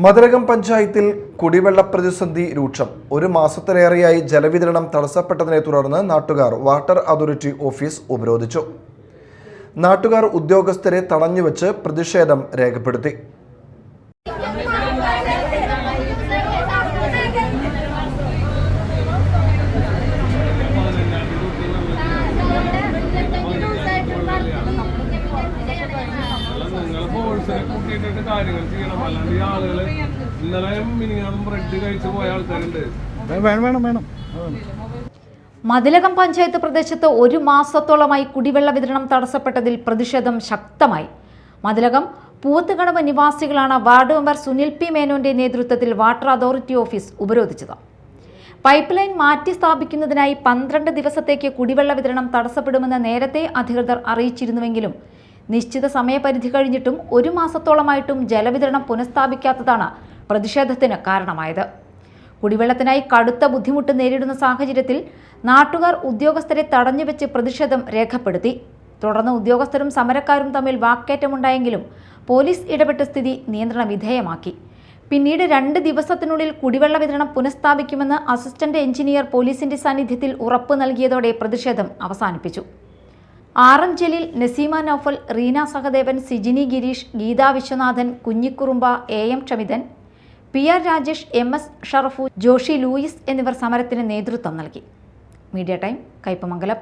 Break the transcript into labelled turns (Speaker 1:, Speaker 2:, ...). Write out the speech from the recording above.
Speaker 1: മതിലകം പഞ്ചായത്തിൽ കുടിവെള്ള പ്രതിസന്ധി രൂക്ഷം. ഒരു മാസത്തിലേറെയായി ജലവിതരണം തടസ്സപ്പെട്ടതിനെ തുടർന്ന് നാട്ടുകാർ വാട്ടർ അതോറിറ്റി ഓഫീസ് ഉപരോധിച്ചു. നാട്ടുകാർ ഉദ്യോഗസ്ഥരെ തടഞ്ഞുവെച്ച് പ്രതിഷേധം രേഖപ്പെടുത്തി.
Speaker 2: കാര്യങ്ങൾ ചെയ്യണം. അല്ലാണ്ട് ഈ ആളുകൾ ഇന്നലെ മിനിങ്ങാനും ബ്രെഡ് കഴിച്ചു പോയ ആൾക്കാരുണ്ട്.
Speaker 3: മതിലകം പഞ്ചായത്ത് പ്രദേശത്ത് ഒരു മാസത്തോളമായി കുടിവെള്ള വിതരണം തടസ്സപ്പെട്ടതിൽ പ്രതിഷേധം ശക്തമായി. മതിലകം പൂവത്തുകടവ് നിവാസികളാണ് വാർഡ് മെമ്പർ സുനിൽ പി മേനോന്റെ നേതൃത്വത്തിൽ വാട്ടർ അതോറിറ്റി ഓഫീസ് ഉപരോധിച്ചത്. പൈപ്പ് ലൈൻ മാറ്റി സ്ഥാപിക്കുന്നതിനായി 12 ദിവസത്തേക്ക് കുടിവെള്ള വിതരണം തടസ്സപ്പെടുമെന്ന് നേരത്തെ അധികൃതർ അറിയിച്ചിരുന്നുവെങ്കിലും നിശ്ചിത സമയപരിധി കഴിഞ്ഞിട്ടും ഒരു മാസത്തോളമായിട്ടും ജലവിതരണം പുനഃസ്ഥാപിക്കാത്തതാണ് പ്രതിഷേധത്തിന് കാരണമായത്. കുടിവെള്ളത്തിനായി കടുത്ത ബുദ്ധിമുട്ട് നേരിടുന്ന സാഹചര്യത്തിൽ നാട്ടുകാർ ഉദ്യോഗസ്ഥരെ തടഞ്ഞുവെച്ച് പ്രതിഷേധം രേഖപ്പെടുത്തി. തുടർന്ന് ഉദ്യോഗസ്ഥരും സമരക്കാരും തമ്മിൽ വാക്കേറ്റമുണ്ടായെങ്കിലും പോലീസ് ഇടപെട്ട് സ്ഥിതി നിയന്ത്രണ വിധേയമാക്കി. പിന്നീട് 2 ദിവസത്തിനുള്ളിൽ കുടിവെള്ള വിതരണം പുനഃസ്ഥാപിക്കുമെന്ന് അസിസ്റ്റന്റ് എഞ്ചിനീയർ പോലീസിന്റെ സാന്നിധ്യത്തിൽ ഉറപ്പ് നൽകിയതോടെ പ്രതിഷേധം അവസാനിപ്പിച്ചു. RM Jaleel, Naseema Noufal, Reena Sahadevan, Sijini Girish, Geetha Viswanathan, Kunhikurumba, AM Kshamithan, PR Rajesh, MS Sharafu, Joshy Louis എന്നിവർ സമരത്തിന് നേതൃത്വം നൽകി. Media time, Kaipamangalam.